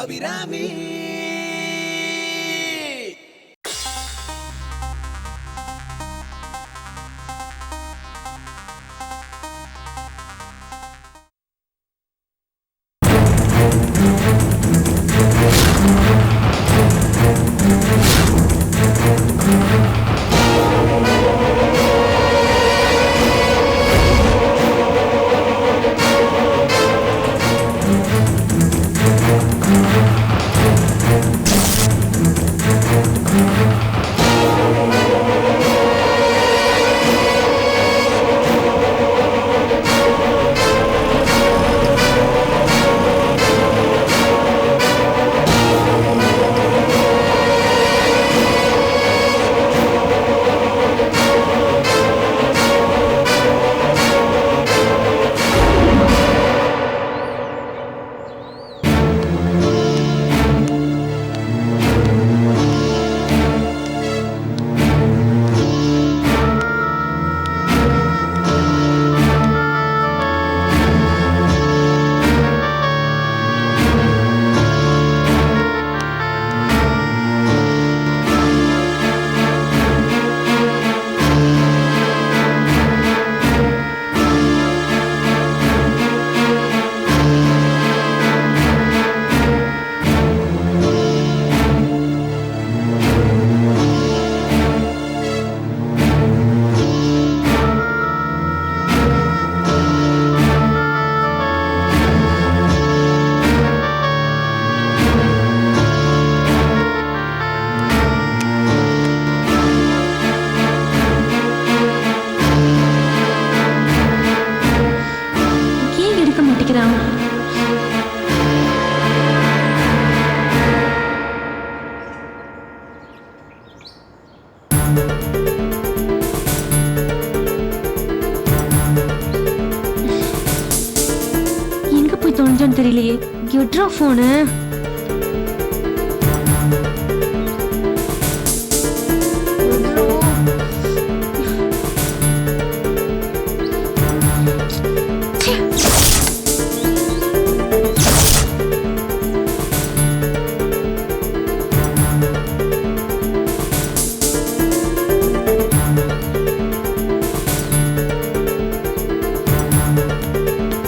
அபிராமி. எங்க போய் தொலைஞ்சான்னு தெரியலையே. எட்ரா போனு.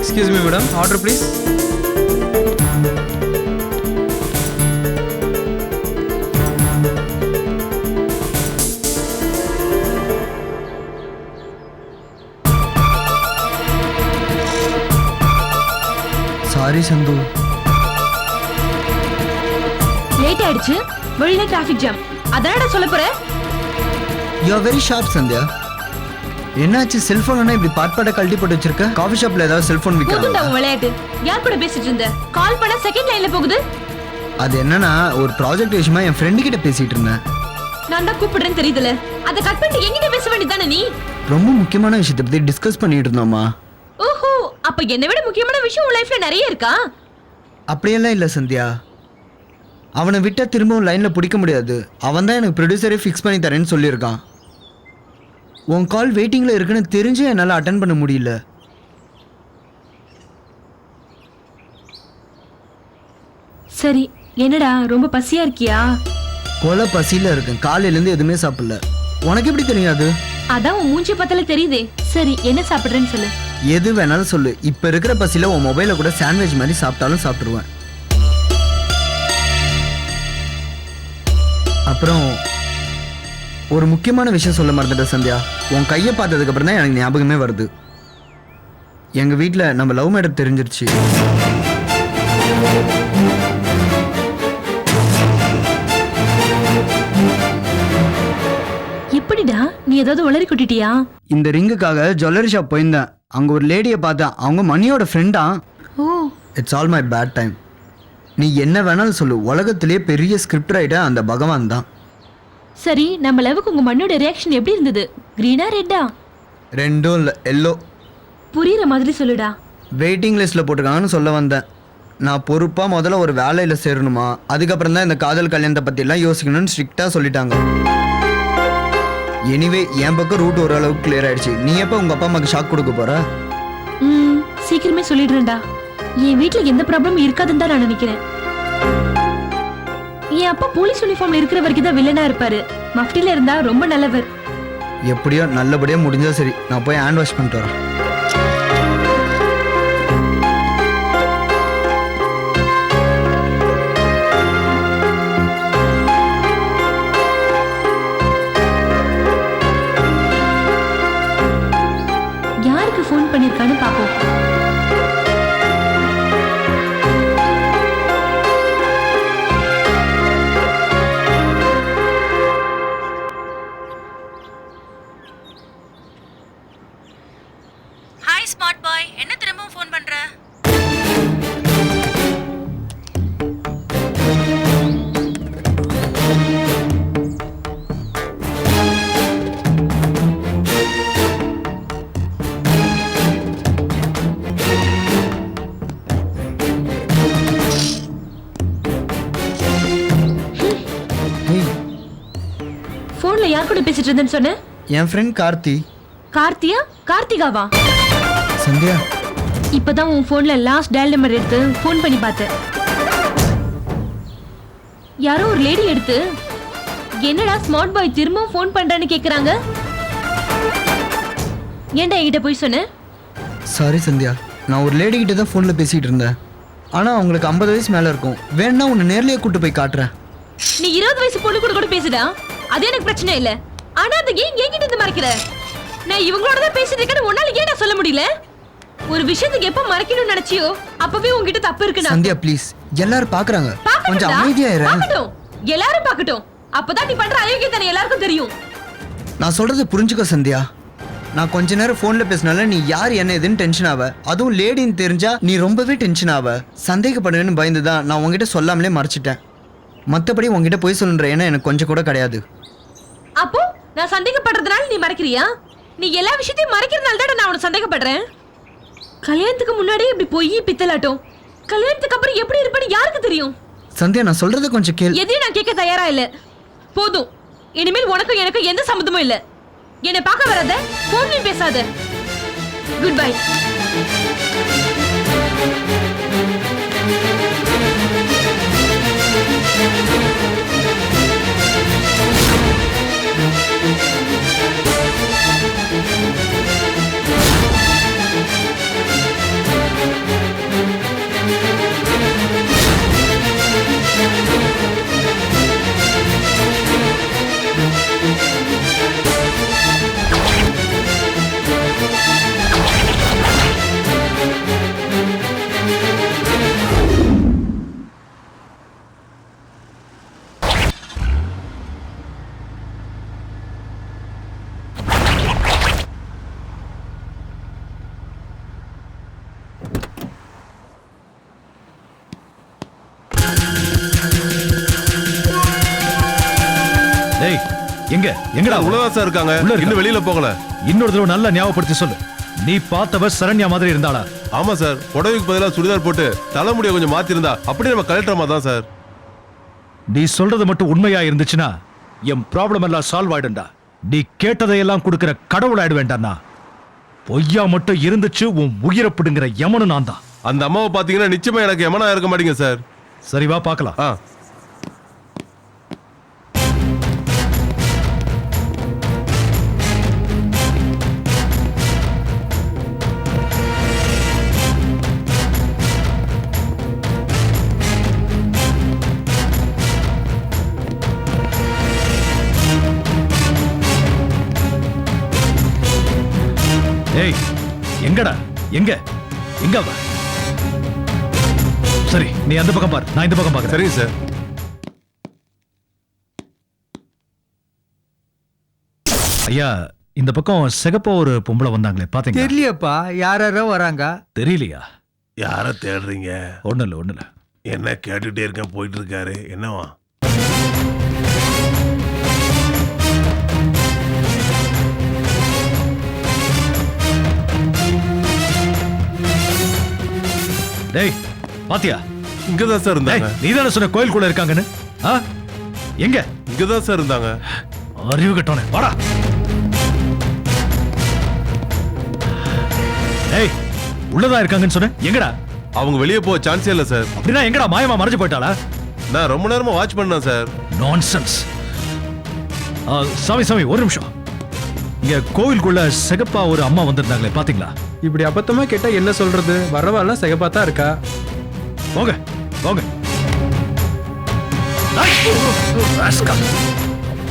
Excuse me, madam. Order, please. Sorry, Sandhu. Late ஆயிடுச்சு. வெளியில டிராஃபிக் ஜாம். அதானடா சொல்ல போற? You are very sharp, Sandhya. என்னாச்சு? செல்போன் இப்படி பாட்பாட கழட்டி போட்டு வச்சிருக்க? காஃபி ஷாப்ல ஏதாவது செல்போன் விற்கிறாங்க? போதும்டா உன் விளையாட்டு. யார் கூட பேசிட்டு இருந்த? கால் பண்ண செகண்ட் லைன்ல போகுது. அது என்னன்னா, ஒரு ப்ராஜெக்ட் விஷயமா என் ஃப்ரெண்ட் கிட்ட பேசிட்டு இருந்தேன். நான் தான் கூப்பிடுறேன்னு தெரியுதுல. அத கட் பண்ணிட்டு என்கிட்ட பேச வேண்டியதானே நீ? ரொம்ப முக்கியமான விஷயத்தை பத்தி டிஸ்கஸ் பண்ணிட்டு இருந்தோமா. ஓஹோ, அப்ப என்னை விட முக்கியமான விஷயம் உன் லைஃப்ல நிறைய இருக்கா? அப்படியெல்லாம் இல்ல சந்தியா. அவனை விட்டா திரும்பவும் லைன்ல பிடிக்க முடியாது. அவன் தான் எனக்கு ப்ரொடியூசரே ஃபிக்ஸ் பண்ணி தரேன்னு சொல்லியிருக்கான். உன் கால் வெயிட்டிங்ல இருக்குன்னு தெரிஞ்சு என்னால் அட்டன் பண்ண முடியல. சரி, என்னடா ரொம்ப பசியா இருக்கியா? கொலை பசியில இருக்கேன். காலையிலேருந்து எதுவுமே சாப்பிடல. உனக்கு எப்படி தெரியாது? அதான் உன் மூஞ்சி பார்த்தாலே தெரியுதே. சரி, என்ன சாப்பிடுறேன்னு சொல்லு. எது வேணாலும் சொல்லு. இப்ப இருக்கிற பசியில உன் மொபைல கூட சாண்ட்விச் மாதிரி சாப்பிட்டாலும் சாப்பிட்டுருவேன். அப்புறம் ஒரு முக்கியமான விஷயம் சொல்ல மறந்துட்டேன் சந்தியா. உன் கையை பார்த்ததுக்கு அப்புறம் தான் எனக்கு ஞாபகமே வருது. எங்க வீட்டில் நம்ம லவ் மேட்டர் தெரிஞ்சிருச்சு. எப்படிடா? நீ ஏதாவது உளறி கொட்டிட்டியா? இந்த ரிங்குக்காக ஜுவல்லரி ஷாப் போயிருந்தேன். அங்க ஒரு லேடியை பார்த்தேன். அவங்க மணியோட ஃப்ரெண்டா. Oh, it's all my bad time. நீ என்ன வேணாலும் சொல்லு. உலகத்திலேயே பெரிய ஸ்கிரிப்ட் ரைட்டர் அந்த பகவான் தான். சரி, நம்ம லவ்வுக்கு உங்க மண்ணோட ரியாக்ஷன் எப்படி இருந்தது? கிரீனா ரெட்டா? ரெண்டும் இல்லை, எல்லோ. புரியுற மாதிரி சொல்லுடா. வெயிட்டிங் லிஸ்ட்ல போட்டிருக்காங்கன்னு சொல்ல வந்தேன். நான் பொறுப்பாக முதல்ல ஒரு வேலையில் சேரணுமா, அதுக்கப்புறம் தான் இந்த காதல் கல்யாணத்தை பற்றிலாம் யோசிக்கணும்னு ஸ்ட்ரிக்டாக சொல்லிட்டாங்க. எனிவே என் பக்கம் ரூட் ஓரளவுக்கு கிளியர் ஆயிடுச்சு. நீ எப்போ உங்கள் அப்பா அம்மாக்கு ஷாக் கொடுக்க போற? சீக்கிரமே சொல்லிடுறேன்டா. என் வீட்டில் எந்த ப்ராப்ளமும் இருக்காதுன்னு தான் நான் நினைக்கிறேன். என் அப்பா போலீஸ் யூனிஃபார்ம்ல இருக்கிற வரைக்கும் தான் வில்லனா இருப்பாரு. மஃப்டில இருந்தா ரொம்ப நல்லவர். எப்படியோ நல்லபடியா முடிஞ்சா சரி, நான் போய் ஹேண்ட் வாஷ் பண்ணிட்டு வரேன். யாருக்கு ஃபோன் பண்ணிருக்கான்னு பாப்போம். ஹாய் ஸ்மார்ட் பாய், என்ன திரும்பவும் ஃபோன் பண்ற? ஏய், போன்ல யார் கூட பேசிட்டு இருந்தேன்னு சொன்ன? என் ஃப்ரெண்ட் கார்த்தி. கார்த்தியா? கார்த்திகாவா? சந்தியா, இப்பதான் உன் போன்ல லாஸ்ட் டயல் நம்பர் எடுத்து ஃபோன் பண்ணி பார்த்தேன். யாரோ ஒரு லேடி எடுத்து, என்னடா ஸ்மார்ட் பாய் திரும்பவும் ஃபோன் பண்றான்னு கேக்குறாங்க. ஏன்டா என்கிட்ட போய் சொன்ன? சாரி சந்தியா, நான் ஒரு லேடி கிட்ட தான் ஃபோனில் பேசிகிட்டு இருந்தேன். ஆனால் அவங்களுக்கு 50 வயசு மேலே இருக்கும். வேணா உன்னை நேர்லயே கூட்டு போய் காட்டுறேன். நீ 20 வயசு பொண்ணு கூட கூட பேசுடா, அது எனக்கு பிரச்சனை இல்ல. ஆனா அந்த ஏன் என்கிட்ட இருந்து மறைக்கிற? நான் இவங்களோட தான் பேசிட்டு இருக்கேன்னு உன்னால ஏன் நான் சொல்ல முடியல? ஒரு விஷயத்துக்கு எப்ப மறைக்கணும்னு நினைச்சியோ அப்பவே உன்கிட்ட தப்பு இருக்குன்னு. சந்தியா ப்ளீஸ், எல்லாரும் பார்க்கறாங்க, கொஞ்சம் அமைதியா இரு. பார்க்கட்டும், எல்லாரும் பார்க்கட்டும். அப்பதான் நீ பண்ற அயோக்கியத்தனம் எல்லாருக்கும் தெரியும். நான் சொல்றது புரிஞ்சுக்கோ சந்தியா. நான் கொஞ்ச நேரம் ஃபோனில் பேசினால நீ யார் என்ன எதுன்னு டென்ஷன் ஆவ. அதுவும் லேடின்னு தெரிஞ்சா நீ ரொம்பவே டென்ஷன் ஆவ. சந்தேகப்படுவேன்னு பயந்து தான் நான் உங்ககிட்ட சொல்லாமலே மறைச்சிட்டேன். மற்றபடி உங்ககிட்ட போய் சொல்லுன்ற ஏன்னா எனக்கு கொஞ்சம் கூட கிடையாது. அப்போ நான் சந்தேகப்படுறதுனால நீ மறைக்கிறியா? நீ எல்லா விஷயத்தையும் மறைக்கிறதுனால தான் நான் உன்னை சந்தேகப்படுறேன். கல்யாணத்துக்கு முன்னாடியே இப்படி போய் பித்தலாட்டம், கல்யாணத்துக்கு அப்புறம் எப்படி இருப்பேன்னு யாருக்கு தெரியும்? சந்தியா, நான் சொல்றதை கொஞ்சம் கேள். எதையும் நான் கேட்க தயாரா இல்ல. போதும், இனிமேல் உனக்கும் எனக்கும் எந்த சம்மந்தமும் இல்ல. என்னை பார்க்க வராத, போன்லயும் பேசாத. Good bye. டேய், எங்க எங்கடா உள்ளதா சார் இருக்காங்க, இன்னும் வெளியில போகல. இன்னொரு தடவை நல்லா ஞாபகப்படுத்தி சொல்லு. நீ பார்த்தவ சரண்யா மாதிரி இருந்தாளா? ஆமா சார், புடவைக்கு பதிலா சுடிதார் போட்டு தலைமுடியை கொஞ்சம் மாத்தி இருந்தா அப்படியே நம்ம கலெக்டர் மாதிரி தான் சார். நீ சொல்றது மட்டும் உண்மையா இருந்துச்சுன்னா என் ப்ராப்ளம் எல்லாம் சால்வ் ஆயிடும்டா. நீ கேட்டதையெல்லாம் கொடுக்கிற கடவுள் ஆயிடுவேண்டாண்ணா. பொய்யா மட்டும் இருந்துச்சு உன் உயிரை பிடுங்கிற யமனு நான் தான். அந்த அம்மாவை பாத்தீங்கன்னா நிச்சயமா எனக்கு யமனா இருக்க மாட்டீங்க சார். சரி வா பார்க்கலாம். ஏய், எங்கடா? எங்க எங்க அவ? சரி, நீ அந்த பக்கம் பாரு, நான் இந்த பக்கம் பாக்குறேன். சரிங்க சார். ஐயா, இந்த பக்கம் சிகப்பா ஒரு பொம்பளை வந்தாங்களே, பாத்தீங்க? தெரியலையப்பா, யாரோ வராங்க. தெரியலையா? யார தேடுறீங்க? ஒண்ணு இல்ல. என்ன கேட்டுட்டே இருக்கேன், போயிட்டு இருக்காரு, என்னவா? டேய், பாத்தியா? இங்கதான் சார் இருந்தாங்க. நீ தானே சொன்ன கோயிலுக்குள்ள இருக்காங்கன்னு? எங்க? இங்கதான் சார் இருந்தாங்க. அறிவு கட்டோனே, வாடா. டேய், உள்ளதா இருக்காங்கன்னு சொன்ன, எங்கடா? அவங்க வெளியே போக சான்ஸே இல்லை சார். அப்படின்னா எங்கடா மாயமா மறைஞ்சு போயிட்டாளா? நான் ரொம்ப நேரமா வாட்ச் பண்ணேன் சார். நான்சென்ஸ். சாமி ஒரு நிமிஷம். இங்க கோவிலுக்குள்ள சிகப்பா ஒரு அம்மா வந்திருந்தாங்களே, பாத்தீங்களா? இப்படி அபத்தமா கேட்டா என்ன சொல்றது? வரவாலாம் சிகப்பாத்தா இருக்கா. போங்க போங்க.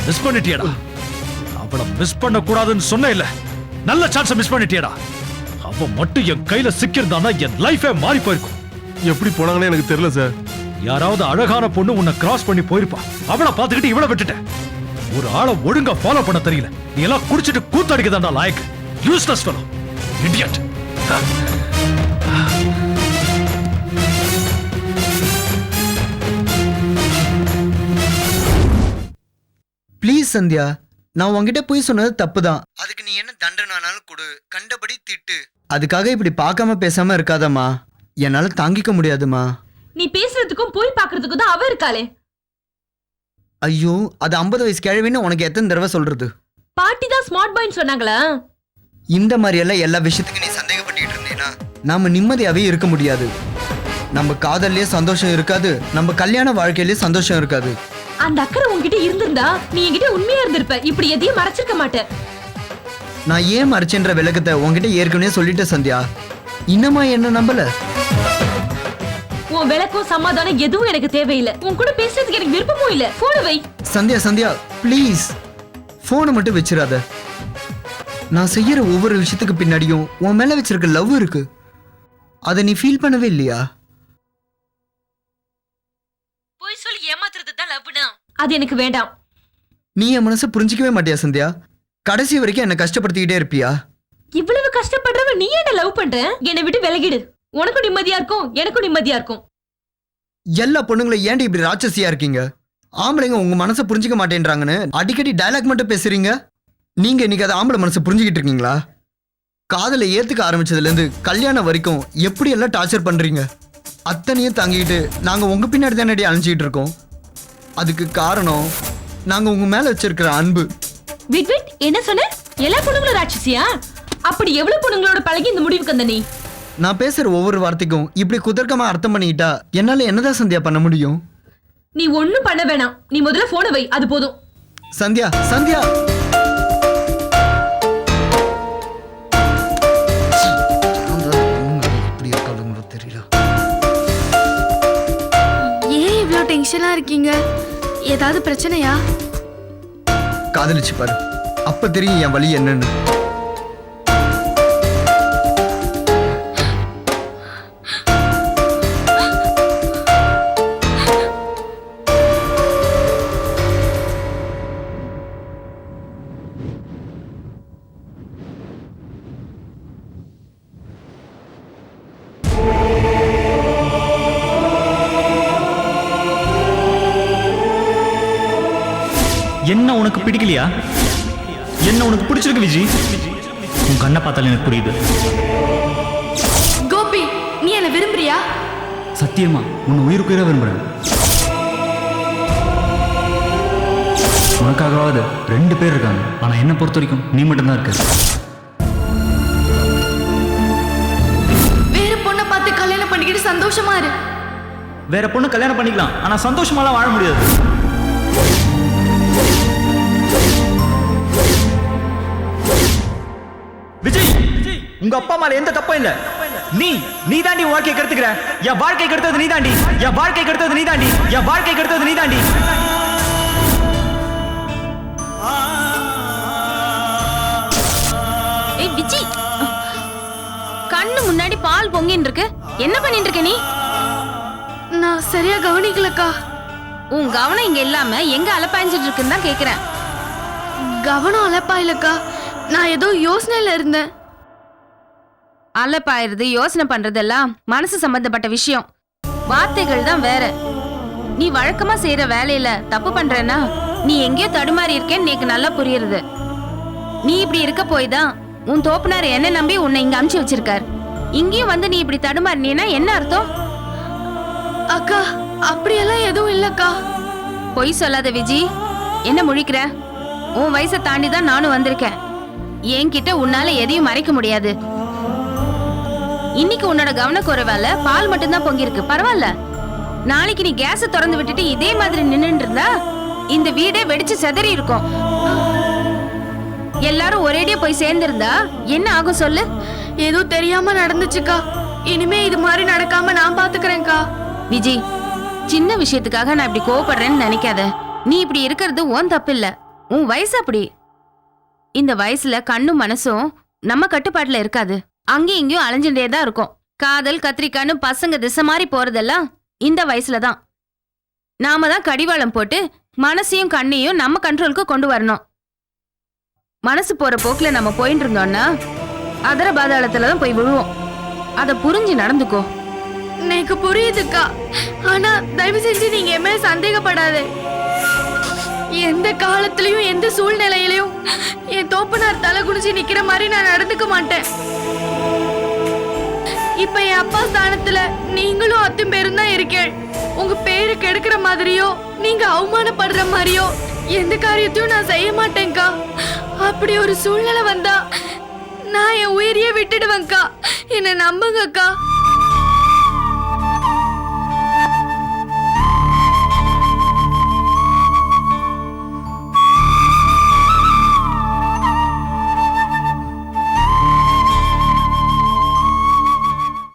மிஸ் பண்ணிட்டியடா. அவளை மிஸ் பண்ண கூடாதுன்னு சொன்ன இல்ல, நல்ல சான்ஸ் மிஸ் பண்ணிட்டியடா. அவ மட்டும் என் கையில சிக்கிருந்தானா என் லைஃபே மாறி போயிருக்கும். எப்படி போனாங்கன்னு எனக்கு தெரியல சார். யாராவது அழகான பொண்ணு உன்னை கிராஸ் பண்ணி போயிருப்பா. அவளை பார்த்துக்கிட்டு இவளை விட்டுட்டேன். ஒரு ஆளை ஒழுங்கா ஃபாலோ பண்ண தெரியல. நீ எல்லாம் குடிச்சிட்டு கூத்தடிக்கதாண்டா லாயக். Useless fellow, idiot. Please Sandhya, நான் உன்கிட்ட போய் சொன்னது தப்பு தான். அதுக்கு நீ என்ன தண்டனானாலும் கொடு, கண்டபடி திட்டு. அதுக்காக இப்படி பார்க்காம பேசாம இருக்காதம்மா. என்னால தாங்கிக்க முடியாதுமா. நீ பேசுறதுக்கும் போய் பாக்குறதுக்கும் தான் அவ இருக்காளே. ஐயோ, அது 50 வயசு கிழவின்னு உனக்கு எத்தனை தடவை சொல்றது? பாட்டி தான் ஸ்மார்ட் பாய்ன்னு சொன்னாங்களா? இந்த மாதிரி எல்லாம் எல்லா விஷயத்துக்கும் நீ சந்தேகப்பட்டு இருந்தேனா நாம நிம்மதியாவே இருக்க முடியாது. நம்ம காதல்லயே சந்தோஷம் இருக்காது, நம்ம கல்யாண வாழ்க்கையிலேயே சந்தோஷம் இருக்காது. அந்த அக்கறை உன்கிட்ட இருந்திருந்தா நீ என்கிட்ட உண்மையா இருந்திருப்ப. இப்படி எதையும் மறைச்சிருக்க மாட்டேன். நான் ஏன் மறைச்சேன்ற விளக்கத்தை உன்கிட்ட ஏற்கனவே சொல்லிட்டேன் சந்தியா. இன்னமா என்ன நம்பல? உன் விளக்கம் சமாதானம் எதுவும் எனக்கு தேவையில்லை. உன் கூட பேசுறதுக்கு எனக்கு விருப்பமும் இல்ல. போன வை. சந்தியா ப்ளீஸ் போனை மட்டும் வச்சிடாத. நான் செய்யற ஒவ்வொரு விஷயத்துக்கு பின்னாடியும் உன் மேல வச்சிருக்க லவ் இருக்கு. அதை நீ ஃபீல் பண்ணவே இல்லையா? போய் சொல்லி ஏமாத்துறது தான் லவ்னா? அது எனக்கு வேண்டாம். நீ என் மனசை புரிஞ்சிக்கவே மாட்டியா சந்தியா? கடைசி வரைக்கும் என்ன கஷ்டப்படுத்திக்கிட்டே இருப்பியா? இவ்வளவு கஷ்டப்படுறவ நீ என்ன லவ் பண்ற? என்னை விட்டு விலகிடு. உனக்கும் நிம்மதியா இருக்கும், எனக்கும் நிம்மதியா இருக்கும். எல்லா பொண்ணுங்களும் ஏன்டி இப்படி ராட்சசியா இருக்கீங்க? ஆம்பளைங்க உங்க மனசை புரிஞ்சிக்க மாட்டேன்றாங்கன்னு அடிக்கடி டயலாக் மட்டும் பேசுறீங்க. நீங்க இன்னைக்கு அதை ஆம்பளை மனசை புரிஞ்சுக்கிட்டு இருக்கீங்களா? காதலை ஏத்துக்க ஆரம்பிச்சதுல இருந்து கல்யாணம் வரைக்கும் எப்படி எல்லாம் டார்ச்சர் பண்றீங்க? அத்தனையும் தாங்கிட்டு நாங்க உங்க பின்னாடி தானே அழிஞ்சிட்டு இருக்கோம். அதுக்கு காரணம் நாங்க உங்க மேல வச்சிருக்கிற அன்பு. விட் என்ன சொன்ன? எல்லா பொண்ணுங்களும் ராட்சசியா? அப்படி எவ்வளவு பொண்ணுங்களோட பழகி இந்த முடிவுக்கு வந்த நீ? நான் பேசுற ஒவ்வொரு வார்த்தைக்கும் இப்படி குதர்க்கமா அர்த்தம் பண்ணிக்கிட்டா என்னால என்னதான் சந்தியா பண்ண முடியும்? நீ ஒண்ணும் பண்ண வேணாம். நீ முதல்ல போனை வை, அது போதும். சந்தியா தெரியல. ஏன் இவ்ளோ டென்ஷனா இருக்கீங்க? ஏதாவது பிரச்சனையா? காதலிச்சு பாரு, அப்ப தெரியும் என் வலி என்னன்னு. என்ன உனக்கு பிடிக்கலையா? என்ன உனக்கு பிடிச்சிருக்கு விஜி? உன் கண்ணை பார்த்தாலும் எனக்கு புரியுது. கோபி, நீ என்ன விரும்புறியா? சத்தியமா உன்னை உயிருக்குயிரா விரும்புறேன். உனக்காகவாது 2 பேர் இருக்காங்க. ஆனா என்ன பொறுத்த வரைக்கும் நீ மட்டும்தான் இருக்க. வேற பொண்ணை பார்த்து கல்யாணம் பண்ணிக்கிட்டு சந்தோஷமா இரு. வேற பொண்ணு கல்யாணம் பண்ணிக்கலாம், ஆனா சந்தோஷமாலாம் வாழ முடியாது. விஜய், உங்க அப்பா மேல எந்த தப்பும் இல்ல. நீ தாண்டி உன் வாழ்க்கையை கெடுத்துக்கிற. என் வாழ்க்கை கெடுத்தது நீ தாண்டி. என் வாழ்க்கை கெடுத்தது நீ தாண்டி. என் வாழ்க்கை கெடுத்தது நீ தாண்டி. ஏய் விஜி, கண்ணு முன்னாடி பால் பொங்கின்னு இருக்கு. என்ன பண்ணிட்டு இருக்க நீ? நான் சரியா கவனிக்கலக்கா. உன் கவனம் இங்க இல்லாம எங்க அலப்பாஞ்சிட்டு இருக்குன்னு தான் கேக்குறேன். கவனம் அலப்பாயிலக்கா, நான் ஏதோ யோசனையில இருந்தேன். அலப்பாயிருது யோசனை பண்றதெல்லாம் மனசு சம்பந்தப்பட்ட விஷயம். வார்த்தைகள் தான் வேற. நீ வழக்கமா செய்யற வேலையில தப்பு பண்றேன்னா நீ எங்கேயோ தடுமாறி இருக்கேன்னு எனக்கு நல்லா புரியுறது. நீ இப்படி இருக்க போய் தான் உன் தோப்புனார் என்ன நம்பி உன்னை இங்க அமுச்சு வச்சிருக்கார். இங்கேயும் வந்து நீ இப்படி தடுமாறினா என்ன அர்த்தம்? அக்கா, அப்படியெல்லாம் எதுவும் இல்லக்கா. பொய் சொல்லாத விஜி. என்ன முழிக்கிற? உன் வயசை தாண்டி தான் நானும் வந்திருக்கேன். என்கிட்ட உன்னால எதையும் மறைக்க முடியாது. இன்னைக்கு உன்னோட கவனக்குறைவால பால் மட்டும்தான் பொங்கிருக்கு, பரவாயில்ல. நாளைக்கு நீ கேஸ திறந்து விட்டுட்டு இதே மாதிரி நின்னுட்டு இருந்தா இந்த வீடே வெடிச்சு சிதறி இருக்கும். எல்லாரும் ஒரேடியா போய் சேர்ந்திருந்தா என்ன ஆகும் சொல்லு? ஏதோ தெரியாம நடந்துச்சுக்கா. இனிமே இது மாதிரி நடக்காம நான் பாத்துக்கிறேன்க்கா. விஜி, சின்ன விஷயத்துக்காக நான் இப்படி கோவப்படுறேன்னு நினைக்காத. நீ இப்படி இருக்கிறது உன் தப்பு இல்ல, உன் வயசு அப்படி. இந்த வயசுல கண்ணும் மனசும் நம்ம கட்டுப்பாட்டுல இருக்காது, அங்கேயும் இங்கேயும் அலைஞ்சுட்டே தான் இருக்கும். காதல் கத்திரிக்கான்னு பசங்க திசை மாறி போறதெல்லாம் இந்த வயசுலதான். நாம தான் கடிவாளம் போட்டு மனசையும் கண்ணையும் நம்ம கண்ட்ரோலுக்கு கொண்டு வரணும். மனசு போற போக்குல நம்ம போயிட்டு இருந்தோம்னா அதர பாதாளத்துலதான் போய் விழுவோம். அத புரிஞ்சு நடந்துக்கோ. எனக்கு புரியுதுக்கா, ஆனா தயவு செஞ்சு நீங்க என் மேல சந்தேகப்படாதே. எந்த காலத்திலயும் எந்த சூழ்நிலையிலயும் என் தோப்பனார் தலை குனிஞ்சு நிக்கிற மாதிரி நான் நடந்துக்க மாட்டேன். இப்ப என் அப்பா ஸ்தானத்துல நீங்களும் அத்தும் பேரும் தான் இருக்கேன். உங்க பேரு கெடுக்கிற மாதிரியோ நீங்க அவமானப்படுற மாதிரியோ எந்த காரியத்தையும் நான் செய்ய மாட்டேன்க்கா. அப்படி ஒரு சூழ்நிலை வந்தா நான் என் உயிரையே விட்டுடுவேன்க்கா. என்ன நம்புங்கக்கா.